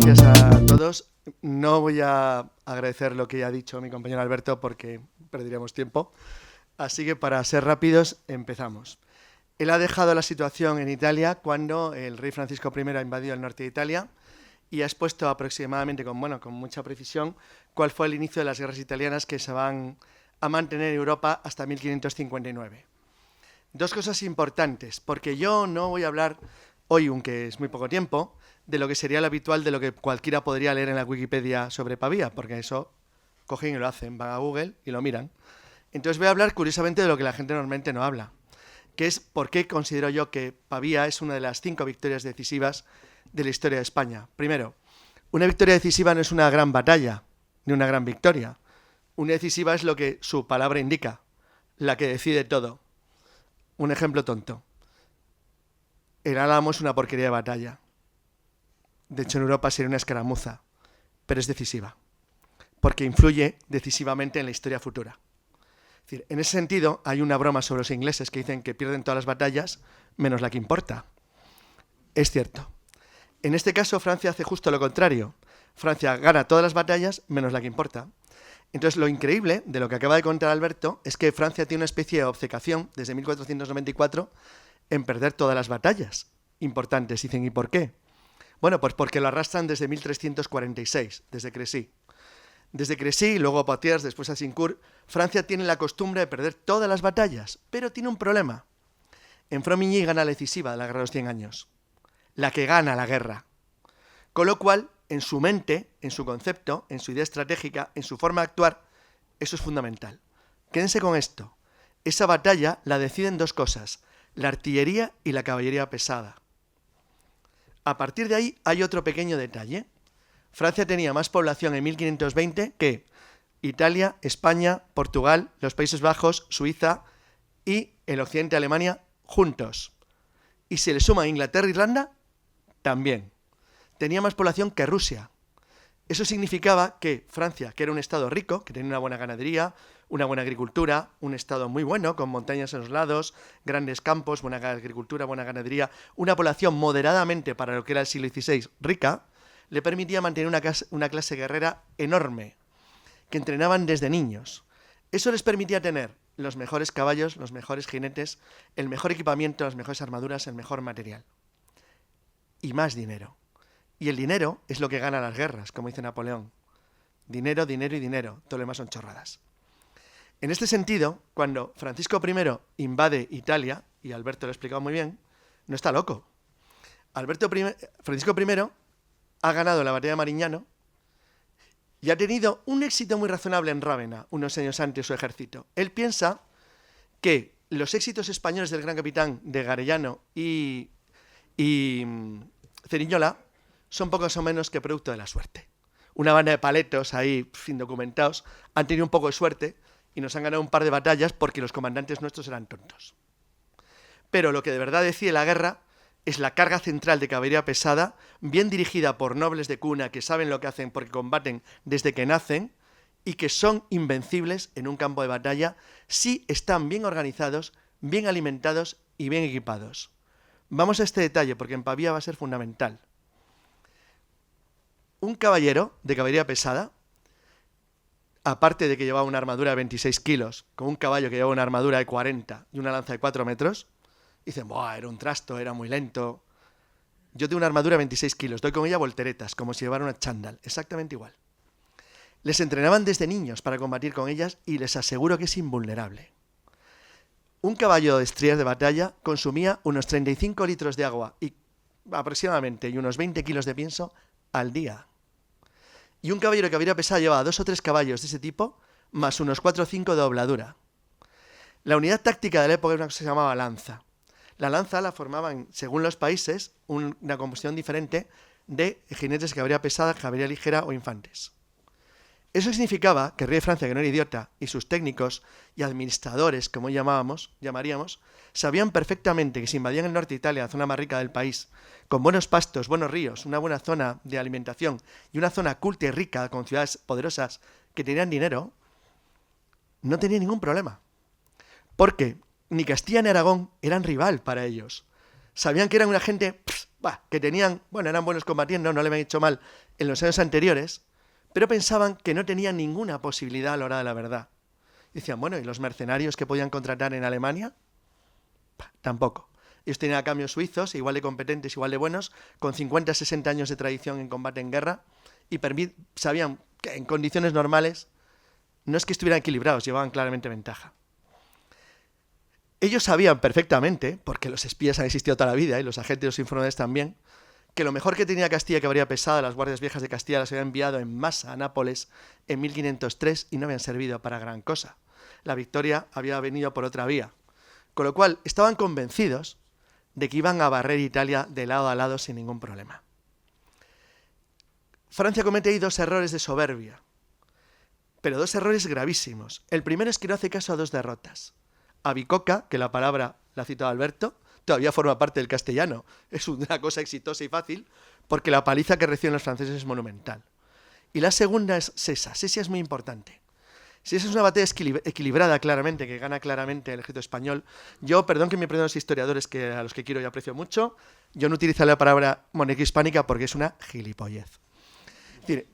gracias a todos. No voy a agradecer lo que ya ha dicho mi compañero Alberto porque perderíamos tiempo. Así que para ser rápidos, empezamos. Él ha dejado la situación en Italia cuando el rey Francisco I ha invadido el norte de Italia y ha expuesto aproximadamente, con mucha precisión, cuál fue el inicio de las guerras italianas que se van a mantener en Europa hasta 1559. Dos cosas importantes, porque yo no voy a hablar hoy, aunque es muy poco tiempo, de lo que sería lo habitual de lo que cualquiera podría leer en la Wikipedia sobre Pavía, porque eso cogen y lo hacen, van a Google y lo miran. Entonces voy a hablar curiosamente de lo que la gente normalmente no habla, que es por qué considero yo que Pavía es una de las 5 victorias decisivas de la historia de España. Primero, una victoria decisiva no es una gran batalla, ni una gran victoria. Una decisiva es lo que su palabra indica, la que decide todo. Un ejemplo tonto. El Álamo es una porquería de batalla. De hecho, en Europa sería una escaramuza, pero es decisiva, porque influye decisivamente en la historia futura. Es decir, en ese sentido, hay una broma sobre los ingleses que dicen que pierden todas las batallas, menos la que importa. Es cierto. En este caso, Francia hace justo lo contrario. Francia gana todas las batallas, menos la que importa. Entonces, lo increíble de lo que acaba de contar Alberto es que Francia tiene una especie de obcecación desde 1494 en perder todas las batallas importantes. Dicen, ¿y por qué? Bueno, pues porque lo arrastran desde 1346, desde Crecy. Desde Crecy, luego a Poitiers, después a Azincourt, Francia tiene la costumbre de perder todas las batallas, pero tiene un problema. En Fromigny gana la decisiva de la Guerra de los 100 años, la que gana la guerra. Con lo cual, en su mente, en su concepto, en su idea estratégica, en su forma de actuar, eso es fundamental. Quédense con esto. Esa batalla la deciden dos cosas, la artillería y la caballería pesada. A partir de ahí hay otro pequeño detalle. Francia tenía más población en 1520 que Italia, España, Portugal, los Países Bajos, Suiza y el occidente de Alemania juntos. Y si le suma Inglaterra e Irlanda, también. Tenía más población que Rusia. Eso significaba que Francia, que era un estado rico, que tenía una buena ganadería, una buena agricultura, un estado muy bueno, con montañas en los lados, grandes campos, buena agricultura, buena ganadería, una población moderadamente para lo que era el siglo XVI rica, le permitía mantener una clase guerrera enorme, que entrenaban desde niños. Eso les permitía tener los mejores caballos, los mejores jinetes, el mejor equipamiento, las mejores armaduras, el mejor material. Y más dinero. Y el dinero es lo que gana las guerras, como dice Napoleón. Dinero, dinero y dinero. Todo lo demás son chorradas. En este sentido, cuando Francisco I invade Italia, y Alberto lo ha explicado muy bien, no está loco. Francisco I ha ganado la batalla de Marignano y ha tenido un éxito muy razonable en Rávena, unos años antes su ejército. Él piensa que los éxitos españoles del gran capitán de Garellano y Ceriñola son pocos o menos que producto de la suerte. Una banda de paletos ahí, indocumentados, han tenido un poco de suerte y nos han ganado un par de batallas porque los comandantes nuestros eran tontos. Pero lo que de verdad decide la guerra es la carga central de caballería pesada, bien dirigida por nobles de cuna que saben lo que hacen porque combaten desde que nacen y que son invencibles en un campo de batalla si están bien organizados, bien alimentados y bien equipados. Vamos a este detalle porque en Pavía va a ser fundamental. Un caballero de caballería pesada, aparte de que llevaba una armadura de 26 kilos, con un caballo que llevaba una armadura de 40 y una lanza de 4 metros, dicen, ¡buah! Era un trasto, era muy lento. Yo tengo una armadura de 26 kilos, doy con ella volteretas, como si llevara una chándal, exactamente igual. Les entrenaban desde niños para combatir con ellas y les aseguro que es invulnerable. Un caballo de estrías de batalla consumía unos 35 litros de agua y aproximadamente y unos 20 kilos de pienso al día. Y un caballero de caballería pesada llevaba 2 o 3 caballos de ese tipo, más unos 4 o 5 de dobladura. La unidad táctica de la época era una cosa que se llamaba lanza. La lanza la formaban, según los países, una composición diferente de jinetes de caballería pesada, caballería ligera o infantes. Eso significaba que el rey de Francia, que no era idiota, y sus técnicos y administradores, como llamaríamos, sabían perfectamente que si invadían el norte de Italia, la zona más rica del país, con buenos pastos, buenos ríos, una buena zona de alimentación y una zona culta y rica con ciudades poderosas que tenían dinero, no tenían ningún problema. Porque ni Castilla ni Aragón eran rival para ellos. Sabían que eran una gente que tenían, eran buenos combatientes, no le habían hecho mal en los años anteriores, pero pensaban que no tenían ninguna posibilidad a la hora de la verdad. Y decían, ¿y los mercenarios que podían contratar en Alemania? Tampoco. Ellos tenían a cambio suizos, igual de competentes, igual de buenos, con 50, 60 años de tradición en combate en guerra, y sabían que en condiciones normales no es que estuvieran equilibrados, llevaban claramente ventaja. Ellos sabían perfectamente, porque los espías han existido toda la vida y los agentes y los informadores también, que lo mejor que tenía Castilla, que habría pesado, las guardias viejas de Castilla las habían enviado en masa a Nápoles en 1503 y no habían servido para gran cosa. La victoria había venido por otra vía. Con lo cual, estaban convencidos de que iban a barrer Italia de lado a lado sin ningún problema. Francia comete ahí 2 errores de soberbia, pero 2 errores gravísimos. El primero es que no hace caso a 2 derrotas. A Bicocca, que la palabra la ha citado Alberto, todavía forma parte del castellano. Es una cosa exitosa y fácil, porque la paliza que reciben los franceses es monumental. Y la segunda es Sessa. Sessa es muy importante. Sessa es una batalla equilibrada claramente, que gana claramente el ejército español. Yo, perdón que me perdonen los historiadores a los que quiero y aprecio mucho, yo no utilizo la palabra monarquía hispánica porque es una gilipollez. Es decir,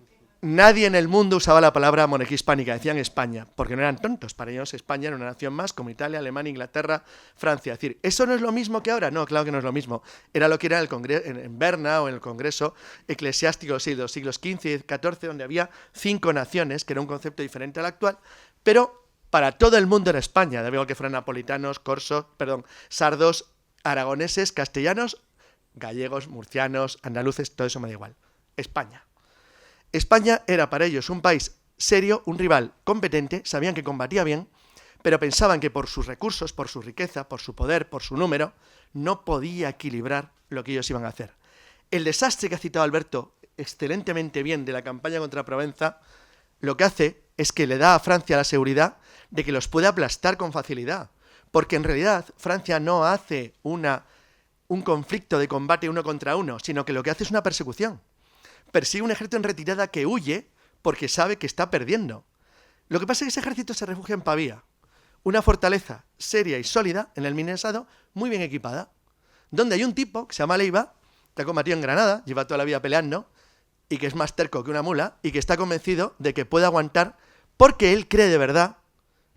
nadie en el mundo usaba la palabra monarquía hispánica, decían España, porque no eran tontos. Para ellos España era una nación más, como Italia, Alemania, Inglaterra, Francia. Es decir, ¿eso no es lo mismo que ahora? No, claro que no es lo mismo. Era lo que era en Berna o en el Congreso Eclesiástico de los siglos XV y XIV, donde había 5 naciones, que era un concepto diferente al actual, pero para todo el mundo era España, de igual que fueran napolitanos, sardos, aragoneses, castellanos, gallegos, murcianos, andaluces, todo eso me da igual. España. España era para ellos un país serio, un rival competente, sabían que combatía bien, pero pensaban que por sus recursos, por su riqueza, por su poder, por su número, no podía equilibrar lo que ellos iban a hacer. El desastre que ha citado Alberto excelentemente bien de la campaña contra Provenza, lo que hace es que le da a Francia la seguridad de que los puede aplastar con facilidad, porque en realidad Francia no hace un conflicto de combate 1 contra 1, sino que lo que hace es una persecución. Persigue un ejército en retirada que huye porque sabe que está perdiendo. Lo que pasa es que ese ejército se refugia en Pavía, una fortaleza seria y sólida en el Minnesado, muy bien equipada, donde hay un tipo que se llama Leiva, que ha combatido en Granada, lleva toda la vida peleando, y que es más terco que una mula, y que está convencido de que puede aguantar porque él cree de verdad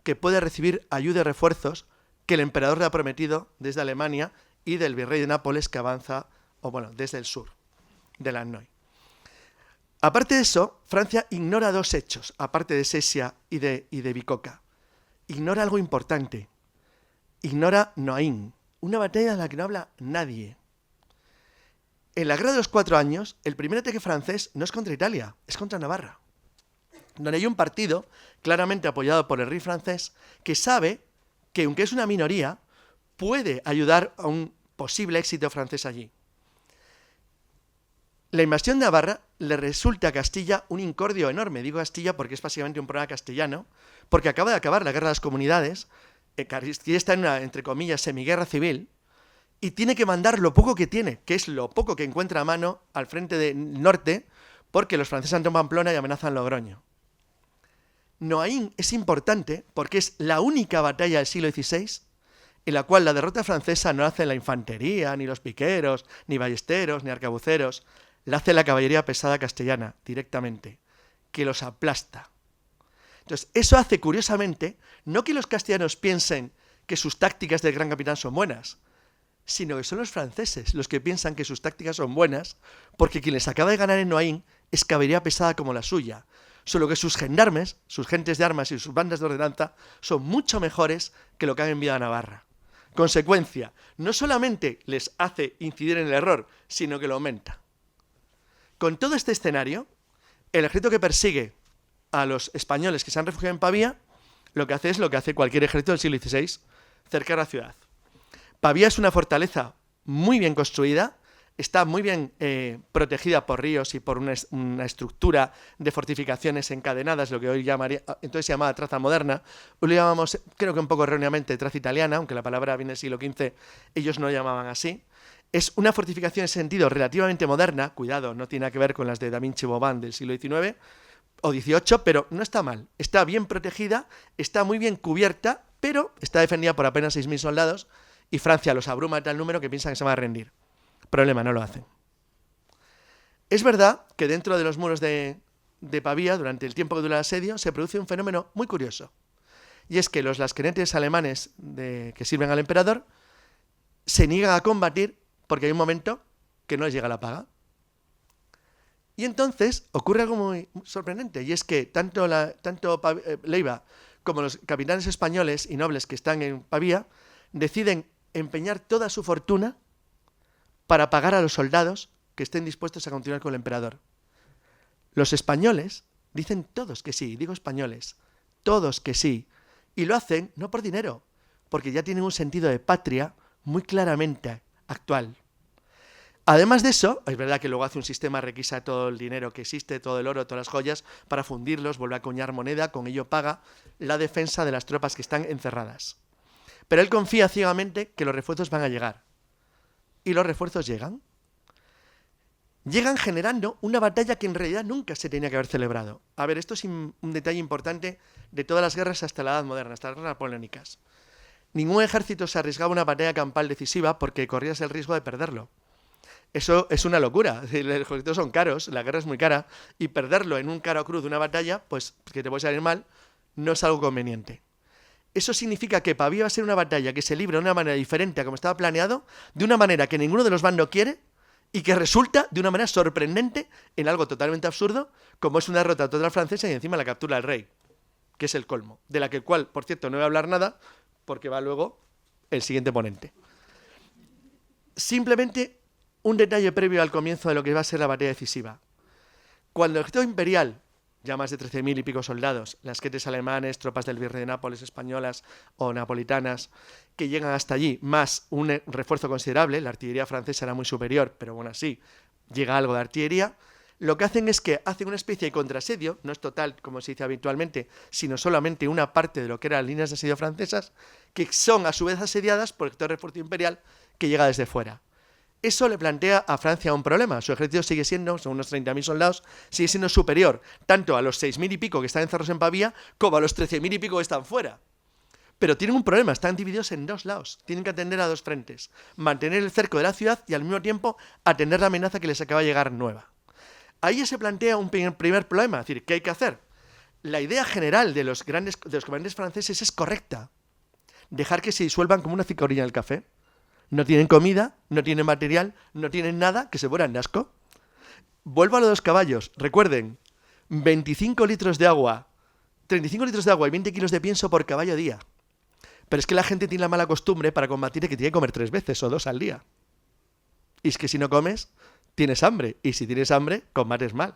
que puede recibir ayuda y refuerzos que el emperador le ha prometido desde Alemania y del virrey de Nápoles que avanza, desde el sur, de Lannoy. Aparte de eso, Francia ignora 2 hechos, aparte de Sesia y de Bicocca. Ignora algo importante. Ignora Noain, una batalla de la que no habla nadie. En la Guerra de los 4 años, el primer ataque francés no es contra Italia, es contra Navarra, donde hay un partido claramente apoyado por el rey francés que sabe que, aunque es una minoría, puede ayudar a un posible éxito francés allí. La invasión de Navarra le resulta a Castilla un incordio enorme. Digo Castilla porque es básicamente un problema castellano, porque acaba de acabar la Guerra de las Comunidades, Castilla está en una, entre comillas, semiguerra civil, y tiene que mandar lo poco que tiene, que es lo poco que encuentra a mano al frente del norte, porque los franceses han tomado Pamplona y amenazan Logroño. Noain es importante porque es la única batalla del siglo XVI en la cual la derrota francesa no la hace la infantería, ni los piqueros, ni ballesteros, ni arcabuceros, la hace la caballería pesada castellana, directamente, que los aplasta. Entonces, eso hace, curiosamente, no que los castellanos piensen que sus tácticas del gran capitán son buenas, sino que son los franceses los que piensan que sus tácticas son buenas, porque quien les acaba de ganar en Noain es caballería pesada como la suya, solo que sus gendarmes, sus gentes de armas y sus bandas de ordenanza son mucho mejores que lo que han enviado a Navarra. Consecuencia, no solamente les hace incidir en el error, sino que lo aumenta. Con todo este escenario, el ejército que persigue a los españoles que se han refugiado en Pavía, lo que hace es lo que hace cualquier ejército del siglo XVI, cercar la ciudad. Pavía es una fortaleza muy bien construida, está muy bien protegida por ríos y por una estructura de fortificaciones encadenadas, lo que hoy entonces se llamaba traza moderna. Hoy lo llamamos, creo que un poco erróneamente, traza italiana, aunque la palabra viene del siglo XV, ellos no lo llamaban así. Es una fortificación en ese sentido relativamente moderna, cuidado, no tiene nada que ver con las de Da Vinci Vauban del siglo XIX o XVIII, pero no está mal. Está bien protegida, está muy bien cubierta, pero está defendida por apenas 6.000 soldados y Francia los abruma de tal número que piensan que se van a rendir. Problema, no lo hacen. Es verdad que dentro de los muros de Pavía, durante el tiempo que dura el asedio, se produce un fenómeno muy curioso. Y es que los lasquenetes alemanes que sirven al emperador se niegan a combatir porque hay un momento que no les llega la paga. Y entonces ocurre algo muy sorprendente, y es que tanto Leiva como los capitanes españoles y nobles que están en Pavía deciden empeñar toda su fortuna para pagar a los soldados que estén dispuestos a continuar con el emperador. Los españoles dicen todos que sí, digo españoles, todos que sí, y lo hacen no por dinero, porque ya tienen un sentido de patria muy claramente actual. Además de eso, es verdad que luego hace un sistema, requisa todo el dinero que existe, todo el oro, todas las joyas, para fundirlos, vuelve a acuñar moneda, con ello paga la defensa de las tropas que están encerradas. Pero él confía ciegamente que los refuerzos van a llegar. Y los refuerzos llegan. Llegan generando una batalla que en realidad nunca se tenía que haber celebrado. A ver, esto es un detalle importante de todas las guerras hasta la Edad Moderna, hasta las guerras napoleónicas. Ningún ejército se arriesgaba a una batalla campal decisiva porque corrías el riesgo de perderlo. Eso es una locura. Los ejércitos son caros, la guerra es muy cara, y perderlo en un cara o cruz de una batalla, pues que te puede salir mal, no es algo conveniente. Eso significa que Pavía va a ser una batalla que se libra de una manera diferente a como estaba planeado, de una manera que ninguno de los bandos quiere, y que resulta de una manera sorprendente en algo totalmente absurdo, como es una derrota total francesa y encima la captura del rey, que es el colmo, de la que cual, por cierto, no voy a hablar nada, porque va luego el siguiente ponente. Simplemente un detalle previo al comienzo de lo que va a ser la batalla decisiva. Cuando el ejército imperial, ya más de 13.000 y pico soldados, lasquetes alemanes, tropas del virrey de Nápoles españolas o napolitanas, que llegan hasta allí, más un refuerzo considerable, la artillería francesa era muy superior, pero bueno, así llega algo de artillería, lo que hacen es que hacen una especie de contraasedio, no es total como se dice habitualmente, sino solamente una parte de lo que eran las líneas de asedio francesas, que son a su vez asediadas por el refuerzo imperial que llega desde fuera. Eso le plantea a Francia un problema. Su ejército sigue siendo, son unos 30.000 soldados, sigue siendo superior tanto a los 6.000 y pico que están encerrados en Pavía como a los 13.000 y pico que están fuera. Pero tienen un problema, están divididos en dos lados. Tienen que atender a dos frentes. Mantener el cerco de la ciudad y al mismo tiempo atender la amenaza que les acaba de llegar nueva. Ahí se plantea un primer problema, es decir, ¿qué hay que hacer? La idea general de los comandantes franceses es correcta. Dejar que se disuelvan como una cicorilla en el café. No tienen comida, no tienen material, no tienen nada, que se mueran de asco. Vuelvo a lo de los caballos. Recuerden, 25 litros de agua, 35 litros de agua y 20 kilos de pienso por caballo día. Pero es que la gente tiene la mala costumbre para combatir que tiene que comer 3 veces o 2 al día. Y es que si no comes, tienes hambre. Y si tienes hambre, combates mal.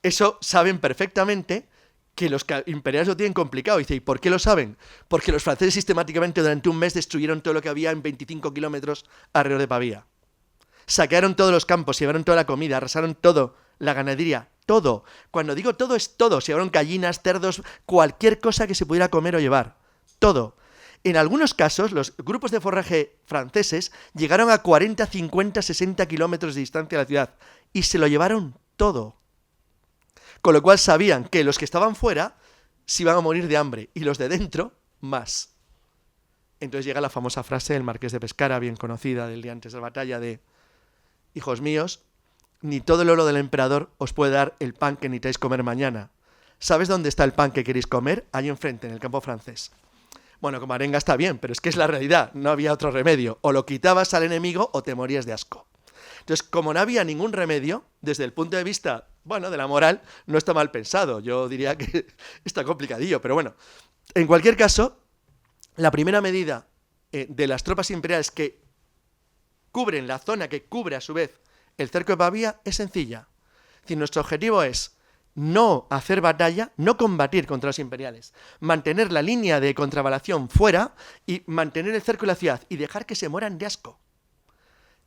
Eso saben perfectamente que los imperiales lo tienen complicado. Y dice, ¿y por qué lo saben? Porque los franceses sistemáticamente durante un mes destruyeron todo lo que había en 25 kilómetros alrededor de Pavía. Saquearon todos los campos, llevaron toda la comida, arrasaron todo, la ganadería, todo. Cuando digo todo es todo, se llevaron gallinas, cerdos, cualquier cosa que se pudiera comer o llevar. Todo. En algunos casos, los grupos de forraje franceses llegaron a 40, 50, 60 kilómetros de distancia de la ciudad y se lo llevaron todo. Con lo cual sabían que los que estaban fuera se iban a morir de hambre y los de dentro más. Entonces llega la famosa frase del Marqués de Pescara, bien conocida del día antes de la batalla, de: hijos míos, ni todo el oro del emperador os puede dar el pan que necesitáis comer mañana. ¿Sabes dónde está el pan que queréis comer? Ahí enfrente, en el campo francés. Bueno, como arenga está bien, pero es que es la realidad, no había otro remedio. O lo quitabas al enemigo o te morías de asco. Entonces, como no había ningún remedio, desde el punto de vista, bueno, de la moral, no está mal pensado. Yo diría que está complicadillo, pero bueno. En cualquier caso, la primera medida de las tropas imperiales que cubren la zona que cubre a su vez el cerco de Pavía es sencilla. Es decir, nuestro objetivo es no hacer batalla, no combatir contra los imperiales, mantener la línea de contravalación fuera y mantener el cerco de la ciudad y dejar que se mueran de asco.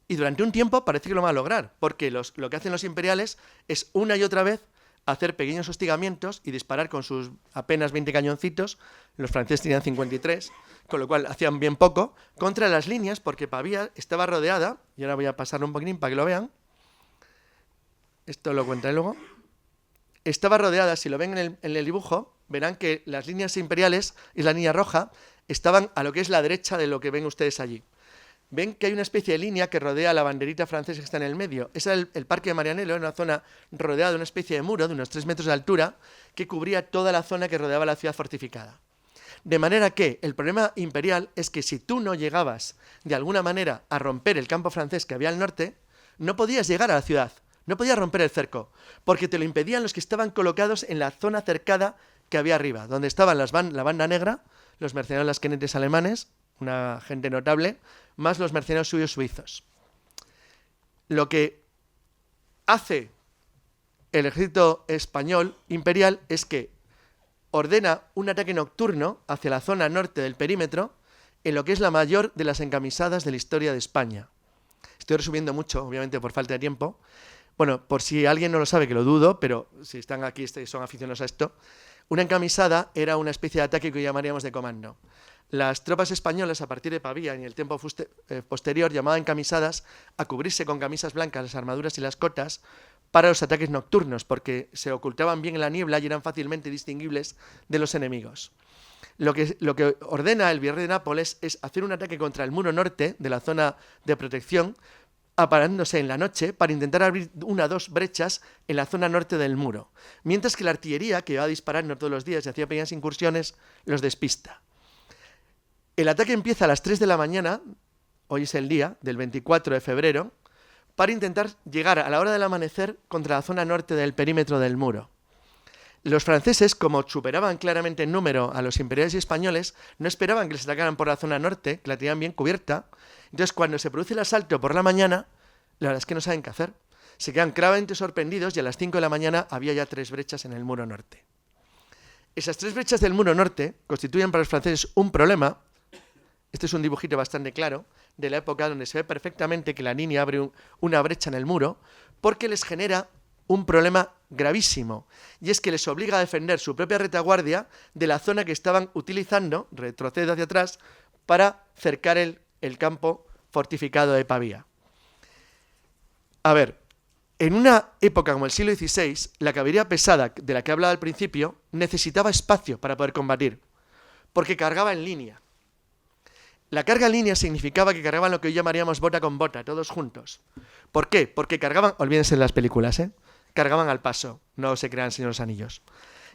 Y durante un tiempo parece que lo van a lograr, porque lo que hacen los imperiales es una y otra vez hacer pequeños hostigamientos y disparar con sus apenas 20 cañoncitos, los franceses tenían 53, con lo cual hacían bien poco, contra las líneas, porque Pavía estaba rodeada, y ahora voy a pasarlo un poquitín para que lo vean, esto lo cuentaré luego, estaba rodeada, si lo ven en el dibujo, verán que las líneas imperiales y la línea roja estaban a lo que es la derecha de lo que ven ustedes allí. ven que hay una especie de línea que rodea la banderita francesa que está en el medio. Ese era el Parque de Marianello, una zona rodeada de una especie de muro de unos 3 metros de altura que cubría toda la zona que rodeaba la ciudad fortificada. De manera que el problema imperial es que si tú no llegabas de alguna manera a romper el campo francés que había al norte, no podías llegar a la ciudad, no podías romper el cerco, porque te lo impedían los que estaban colocados en la zona cercada que había arriba, donde estaban la banda negra, los mercenarios lasquenetes alemanes, una gente notable, más los mercenarios suyos suizos. Lo que hace el ejército español imperial es que ordena un ataque nocturno hacia la zona norte del perímetro en lo que es la mayor de las encamisadas de la historia de España. Estoy resumiendo mucho, obviamente por falta de tiempo. Bueno, por si alguien no lo sabe, que lo dudo, pero si están aquí y son aficionados a esto, una encamisada era una especie de ataque que llamaríamos de comando. Las tropas españolas, a partir de Pavía y en el tiempo posterior, llamaban encamisadas a cubrirse con camisas blancas las armaduras y las cotas para los ataques nocturnos, porque se ocultaban bien en la niebla y eran fácilmente distinguibles de los enemigos. Lo que ordena el virrey de Nápoles es hacer un ataque contra el muro norte de la zona de protección, aparándose en la noche para intentar abrir 1 o 2 brechas en la zona norte del muro, mientras que la artillería, que iba disparando todos los días y hacía pequeñas incursiones, los despista. El ataque empieza a las 3 de la mañana, hoy es el día, del 24 de febrero, para intentar llegar a la hora del amanecer contra la zona norte del perímetro del muro. Los franceses, como superaban claramente en número a los imperiales y españoles, no esperaban que les atacaran por la zona norte, que la tenían bien cubierta. Entonces, cuando se produce el asalto por la mañana, la verdad es que no saben qué hacer. Se quedan claramente sorprendidos y a las 5 de la mañana había ya 3 brechas en el muro norte. Esas 3 brechas del muro norte constituyen para los franceses un problema. Este es un dibujito bastante claro de la época donde se ve perfectamente que la línea abre una brecha en el muro, porque les genera un problema gravísimo, y es que les obliga a defender su propia retaguardia de la zona que estaban utilizando, retrocedo hacia atrás, para cercar el campo fortificado de Pavía. A ver, en una época como el siglo XVI, la caballería pesada de la que hablaba al principio necesitaba espacio para poder combatir, porque cargaba en línea. La carga en línea significaba que cargaban lo que hoy llamaríamos bota con bota, todos juntos. ¿Por qué? Porque cargaban, olvídense de las películas, cargaban al paso, no se crean Señor de los Anillos.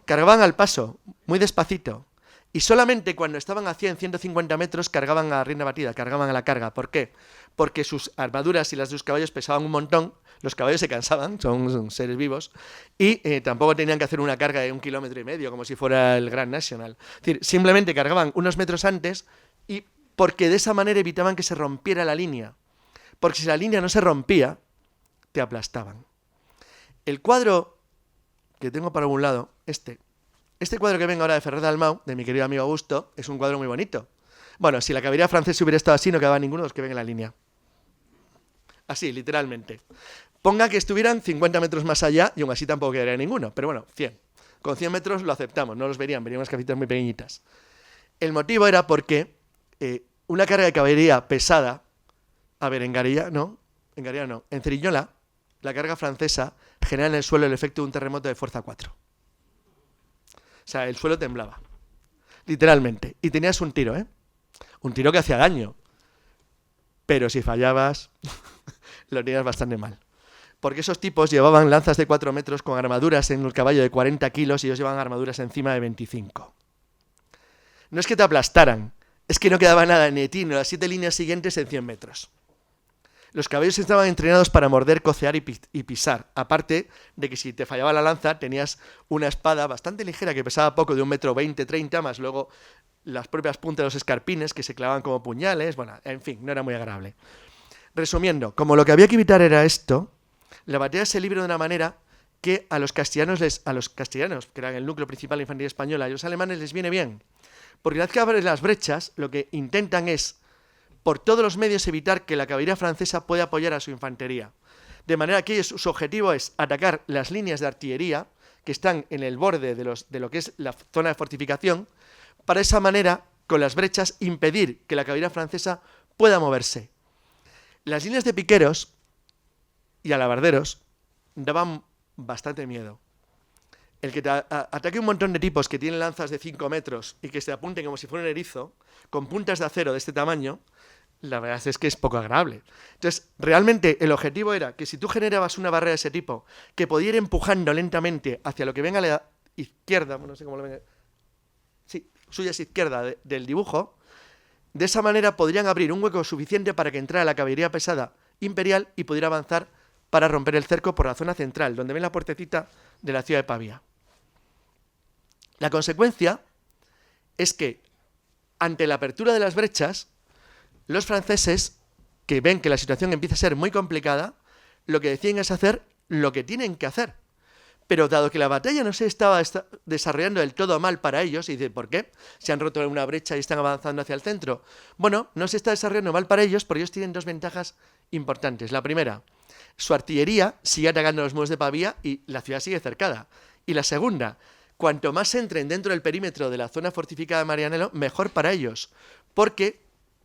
Cargaban al paso, muy despacito, y solamente cuando estaban a 100, 150 metros cargaban a rienda batida, cargaban a la carga. ¿Por qué? Porque sus armaduras y las de sus caballos pesaban un montón, los caballos se cansaban, son seres vivos, y tampoco tenían que hacer una carga de 1,5 kilómetros, como si fuera el Grand National. Es decir, simplemente cargaban unos metros antes y porque de esa manera evitaban que se rompiera la línea. Porque si la línea no se rompía, te aplastaban. El cuadro que tengo para un lado, este cuadro que vengo ahora de Ferrer Dalmau, de mi querido amigo Augusto, es un cuadro muy bonito. Bueno, si la caballería francesa hubiera estado así, no quedaba ninguno de los que ven en la línea. Así, literalmente. Ponga que estuvieran 50 metros más allá y aún así tampoco quedaría ninguno. Pero bueno, 100. Con 100 metros lo aceptamos, no los verían unas casitas muy pequeñitas. El motivo era porque una carga de caballería pesada, a ver, en Cerignola, la carga francesa genera en el suelo el efecto de un terremoto de fuerza 4. O sea, el suelo temblaba, literalmente. Y tenías un tiro, un tiro que hacía daño. Pero si fallabas, lo tenías bastante mal. Porque esos tipos llevaban lanzas de 4 metros con armaduras en el caballo de 40 kilos y ellos llevaban armaduras encima de 25. No es que te aplastaran, es que no quedaba nada ni de ti ni las 7 líneas siguientes en 100 metros. Los caballos estaban entrenados para morder, cocear y pisar. Aparte de que si te fallaba la lanza, tenías una espada bastante ligera que pesaba poco, de 1,20 m, 30 más luego las propias puntas de los escarpines que se clavaban como puñales. Bueno, en fin, no era muy agradable. Resumiendo, como lo que había que evitar era esto, la batalla se libra de una manera que a los castellanos, que eran el núcleo principal de la infantería española, y a los alemanes les viene bien. Porque una vez que abren las brechas, lo que intentan es, por todos los medios, evitar que la caballería francesa pueda apoyar a su infantería. De manera que su objetivo es atacar las líneas de artillería que están en el borde de lo que es la zona de fortificación, para de esa manera, con las brechas, impedir que la caballería francesa pueda moverse. Las líneas de piqueros y alabarderos daban bastante miedo. El que te ataque un montón de tipos que tienen lanzas de 5 metros y que se apunten como si fuera un erizo, con puntas de acero de este tamaño, la verdad es que es poco agradable. Entonces, realmente el objetivo era que si tú generabas una barrera de ese tipo que podía ir empujando lentamente hacia lo que venga a la izquierda, no sé cómo lo ven, sí, suya es izquierda del dibujo, de esa manera podrían abrir un hueco suficiente para que entrara la caballería pesada imperial y pudiera avanzar para romper el cerco por la zona central, donde ven la puertecita de la ciudad de Pavía. La consecuencia es que, ante la apertura de las brechas, los franceses, que ven que la situación empieza a ser muy complicada, lo que deciden es hacer lo que tienen que hacer. Pero dado que la batalla no se estaba desarrollando del todo mal para ellos, y dicen, ¿por qué? Se han roto una brecha y están avanzando hacia el centro. Bueno, no se está desarrollando mal para ellos porque ellos tienen dos ventajas importantes. La primera, su artillería sigue atacando los muros de Pavía y la ciudad sigue cercada. Y la segunda, cuanto más entren dentro del perímetro de la zona fortificada de Marianello, mejor para ellos, porque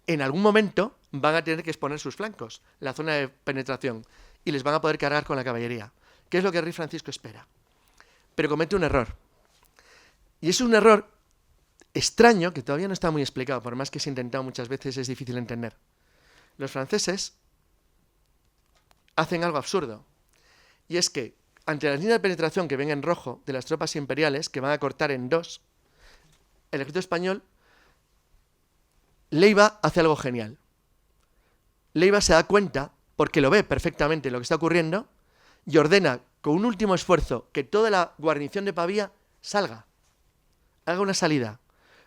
en algún momento van a tener que exponer sus flancos, la zona de penetración, y les van a poder cargar con la caballería, que es lo que el rey Francisco espera. Pero comete un error. Y es un error extraño que todavía no está muy explicado, por más que se ha intentado muchas veces, es difícil entender. Los franceses hacen algo absurdo, y es que, ante las líneas de penetración que ven en rojo de las tropas imperiales, que van a cortar en dos, el ejército español, Leiva hace algo genial. Leiva se da cuenta, porque lo ve perfectamente lo que está ocurriendo, y ordena, con un último esfuerzo, que toda la guarnición de Pavía salga, haga una salida,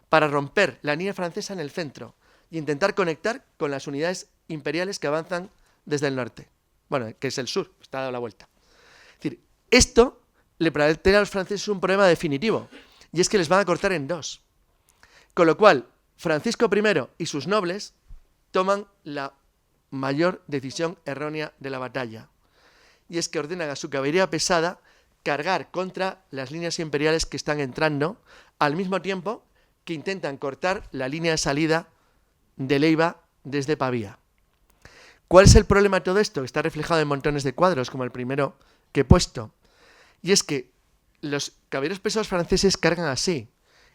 para romper la línea francesa en el centro y intentar conectar con las unidades imperiales que avanzan desde el norte. Bueno, que es el sur, está dando la vuelta. Es decir, esto le plantea a los franceses un problema definitivo, y es que les van a cortar en dos. Con lo cual, Francisco I y sus nobles toman la mayor decisión errónea de la batalla, y es que ordenan a su caballería pesada cargar contra las líneas imperiales que están entrando, al mismo tiempo que intentan cortar la línea de salida de Leiva desde Pavía. ¿Cuál es el problema de todo esto? Está reflejado en montones de cuadros, como el primero que he puesto. Y es que los caballeros pesados franceses cargan así,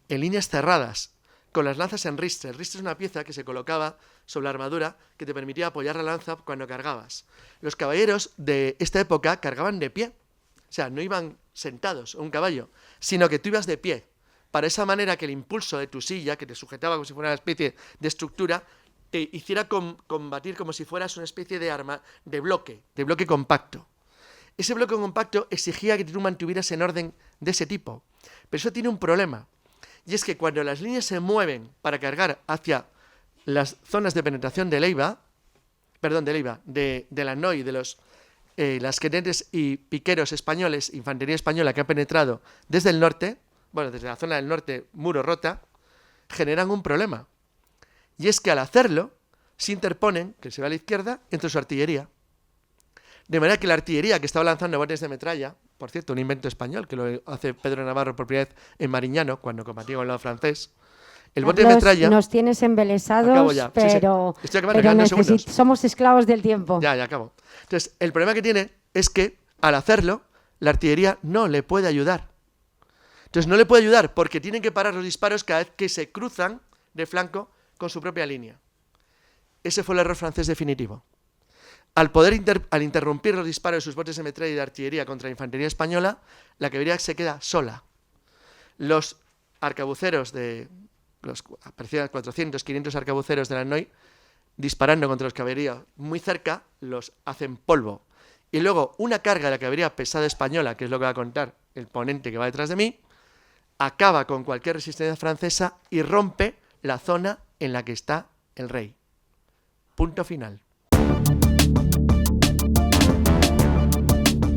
en líneas cerradas, con las lanzas en ristre. El ristre es una pieza que se colocaba sobre la armadura que te permitía apoyar la lanza cuando cargabas. Los caballeros de esta época cargaban de pie. O sea, no iban sentados en un caballo, sino que tú ibas de pie. Para esa manera que el impulso de tu silla, que te sujetaba como si fuera una especie de estructura, te hiciera combatir como si fueras una especie de arma, de bloque compacto. Ese bloque compacto exigía que tú mantuvieras en orden de ese tipo. Pero eso tiene un problema. Y es que cuando las líneas se mueven para cargar hacia las zonas de penetración de Leiva, de Lannoy, de los lasquenetes y piqueros españoles, infantería española que ha penetrado desde el norte, bueno, desde la zona del norte, muro rota, generan un problema. Y es que al hacerlo, se interponen, que se va a la izquierda, entre su artillería. De manera que la artillería que estaba lanzando botes de metralla, por cierto, un invento español, que lo hace Pedro Navarro por primera vez en Mariñano, cuando combatió con el lado francés, el bote de metralla... Nos tienes embelesados, pero, sí. pero somos esclavos del tiempo. Ya acabo. Entonces, el problema que tiene es que, al hacerlo, la artillería no le puede ayudar. Entonces, no le puede ayudar porque tienen que parar los disparos cada vez que se cruzan de flanco con su propia línea. Ese fue el error francés definitivo. Al interrumpir los disparos de sus botes de metralla y de artillería contra la infantería española, la caballería se queda sola. Los arcabuceros aparecían 400, 500 arcabuceros de Lannoy, disparando contra los caballerías muy cerca, los hacen polvo. Y luego una carga de la caballería pesada española, que es lo que va a contar el ponente que va detrás de mí, acaba con cualquier resistencia francesa y rompe la zona en la que está el rey. Punto final.